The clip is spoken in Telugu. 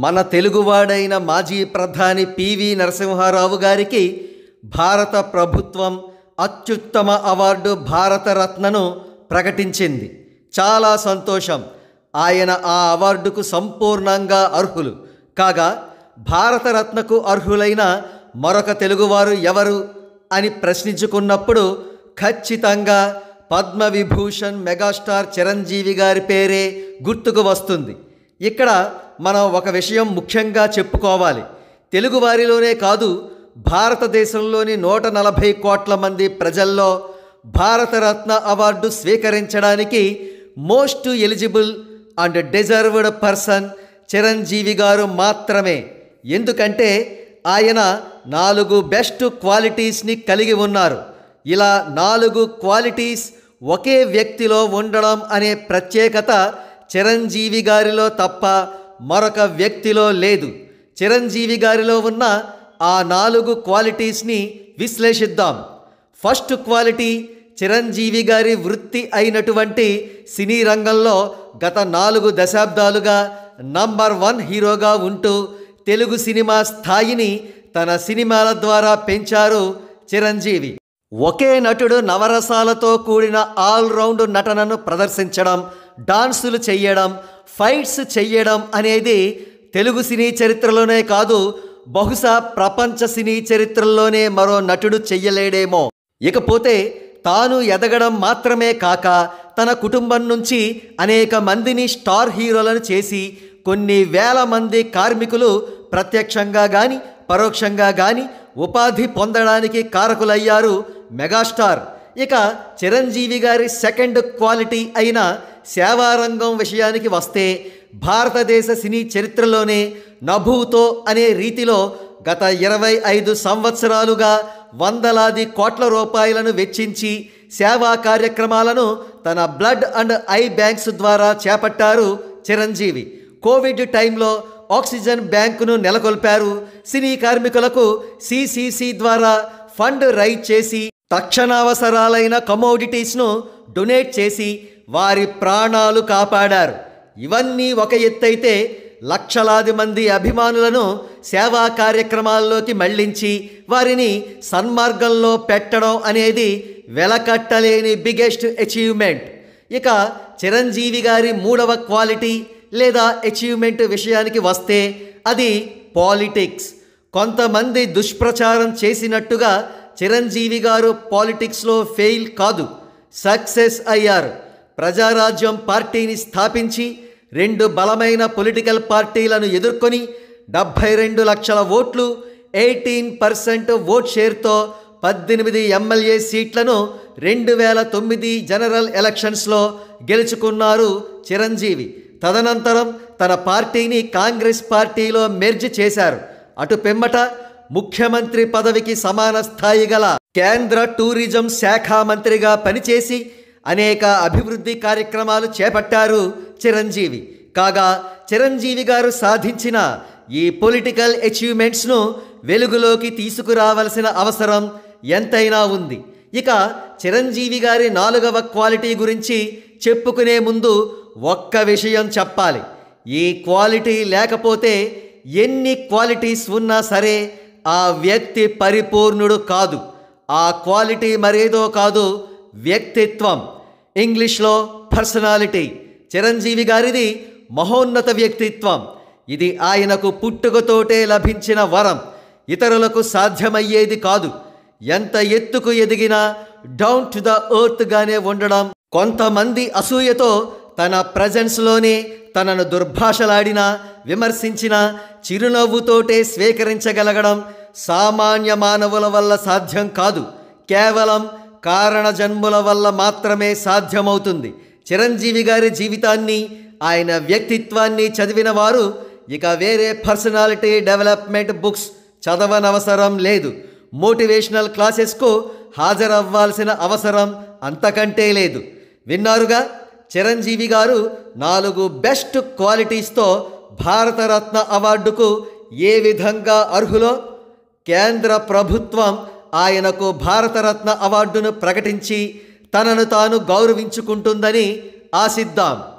మన తెలుగువాడైన మాజీ ప్రధాని పివి నరసింహారావు గారికి భారత ప్రభుత్వం అత్యుత్తమ అవార్డు భారతరత్నను ప్రకటించింది. చాలా సంతోషం. ఆయన ఆ అవార్డుకు సంపూర్ణంగా అర్హులు. కాగా భారతరత్నకు అర్హులైన మరొక తెలుగువారు ఎవరు అని ప్రశ్నించుకున్నప్పుడు ఖచ్చితంగా పద్మవిభూషణ్ మెగాస్టార్ చిరంజీవి గారి పేరే గుర్తుకు వస్తుంది. ఇక్కడ మనం ఒక విషయం ముఖ్యంగా చెప్పుకోవాలి. తెలుగువారిలోనే కాదు, భారతదేశంలోని 140 కోట్ల మంది ప్రజల్లో భారతరత్న అవార్డు స్వీకరించడానికి most eligible and deserved person Chiranjeevi గారు మాత్రమే. ఎందుకంటే ఆయన 4 బెస్ట్ క్వాలిటీస్ని కలిగి ఉన్నారు. ఇలా 4 క్వాలిటీస్ ఒకే వ్యక్తిలో ఉండడం అనే ప్రత్యేకత చిరంజీవి గారిలో తప్ప మరొక వ్యక్తిలో లేదు. చిరంజీవి గారిలో ఉన్న ఆ 4 క్వాలిటీస్ని విశ్లేషిద్దాం. ఫస్ట్ క్వాలిటీ, చిరంజీవి గారి వృత్తి అయినటువంటి సినీ రంగంలో గత 4 దశాబ్దాలుగా నంబర్ 1 హీరోగా ఉంటూ తెలుగు సినిమా స్థాయిని తన సినిమాల ద్వారా పెంచారు చిరంజీవి. ఒకే నటుడు నవరసాలతో కూడిన ఆల్రౌండ్ నటనను ప్రదర్శించడం, డాన్సులు చెయ్యడం, ఫైట్స్ చెయ్యడం అనేది తెలుగు సినీ చరిత్రలోనే కాదు, బహుశా ప్రపంచ సినీ చరిత్రలోనే మరో నటుడు చెయ్యలేడేమో. ఇకపోతే తాను ఎదగడం మాత్రమే కాక తన కుటుంబం నుంచి అనేక మందిని స్టార్ హీరోలను చేసి కొన్ని వేల మంది కార్మికులు ప్రత్యక్షంగా కానీ పరోక్షంగా కానీ ఉపాధి పొందడానికి కారకులయ్యారు మెగాస్టార్. ఇక చిరంజీవి గారి సెకండ్ క్వాలిటీ అయిన సేవారంగం విషయానికి వస్తే భారతదేశ సినీ చరిత్రలోనే నభూతో అనే రీతిలో గత 25 సంవత్సరాలుగా వందలాది కోట్ల రూపాయలను వెచ్చించి సేవా కార్యక్రమాలను తన బ్లడ్ అండ్ ఐ బ్యాంక్స్ ద్వారా చేపట్టారు చిరంజీవి. కోవిడ్ టైంలో ఆక్సిజన్ బ్యాంకును నెలకొల్పారు. సినీ కార్మికులకు సిసిసి ద్వారా ఫండ్ రైజ్ చేసి తక్షణావసరాలైన కమోడిటీస్ను డొనేట్ చేసి వారి ప్రాణాలు కాపాడారు. ఇవన్నీ ఒక ఎత్తైతే లక్షలాది మంది అభిమానులను సేవా కార్యక్రమాల్లోకి మళ్లించి వారిని సన్మార్గంలో పెట్టడం అనేది వెలకట్టలేని బిగ్గెస్ట్ అచీవ్మెంట్. ఇక చిరంజీవి గారి 3వ క్వాలిటీ లేదా అచీవ్మెంట్ విషయానికి వస్తే అది పాలిటిక్స్. కొంతమంది దుష్ప్రచారం చేసినట్టుగా చిరంజీవి గారు పాలిటిక్స్లో ఫెయిల్ కాదు, సక్సెస్ అయ్యారు. ప్రజారాజ్యం పార్టీని స్థాపించి 2 బలమైన పొలిటికల్ పార్టీలను ఎదుర్కొని 72 లక్షల ఓట్లు, 18% ఓట్ షేర్తో 18 ఎమ్మెల్యే సీట్లను 2009 జనరల్ ఎలక్షన్స్లో గెలుచుకున్నారు చిరంజీవి. తదనంతరం తన పార్టీని కాంగ్రెస్ పార్టీలో మెర్జ్ చేశారు. అటు పిమ్మట ముఖ్యమంత్రి పదవికి సమాన స్థాయి గల కేంద్ర టూరిజం శాఖ మంత్రిగా పనిచేసి అనేక అభివృద్ధి కార్యక్రమాలు చేపట్టారు చిరంజీవి. కాగా చిరంజీవి గారు సాధించిన ఈ పొలిటికల్ అచీవ్మెంట్స్ను వెలుగులోకి తీసుకురావలసిన అవసరం ఎంతైనా ఉంది. ఇక చిరంజీవి గారి 4వ క్వాలిటీ గురించి చెప్పుకునే ముందు ఒక్క విషయం చెప్పాలి. ఈ క్వాలిటీ లేకపోతే ఎన్ని క్వాలిటీస్ ఉన్నా సరే ఆ వ్యక్తి పరిపూర్ణుడు కాదు. ఆ క్వాలిటీ మరేదో కాదు, వ్యక్తిత్వం. ఇంగ్లీష్లో పర్సనాలిటీ. చిరంజీవి గారిది మహోన్నత వ్యక్తిత్వం. ఇది ఆయనకు పుట్టుకతోటే లభించిన వరం, ఇతరులకు సాధ్యమయ్యేది కాదు. ఎంత ఎత్తుకు ఎదిగినా డౌన్ టు ద ఎర్త్గానే ఉండడం, కొంతమంది అసూయతో తన ప్రజెన్స్లోనే తనను దుర్భాషలాడినా విమర్శించినా చిరునవ్వుతోటే స్వీకరించగలగడం సామాన్య మానవుల వల్ల సాధ్యం కాదు, కేవలం కారణ జన్ముల వల్ల మాత్రమే సాధ్యమవుతుంది. చిరంజీవి గారి జీవితాన్ని, ఆయన వ్యక్తిత్వాన్ని చదివిన వారు ఇక వేరే పర్సనాలిటీ డెవలప్మెంట్ బుక్స్ చదవనవసరం లేదు. మోటివేషనల్ క్లాసెస్కు హాజరవ్వాల్సిన అవసరం అంతకంటే లేదు. విన్నారుగా, చిరంజీవి గారు 4 బెస్ట్ క్వాలిటీస్తో భారతరత్న అవార్డుకు ఏ విధంగా అర్హులో. కేంద్ర ప్రభుత్వం ఆయనకు భారతరత్న అవార్డును ప్రకటించి తనను తాను గౌరవించుకుంటుందని ఆశిద్దాం.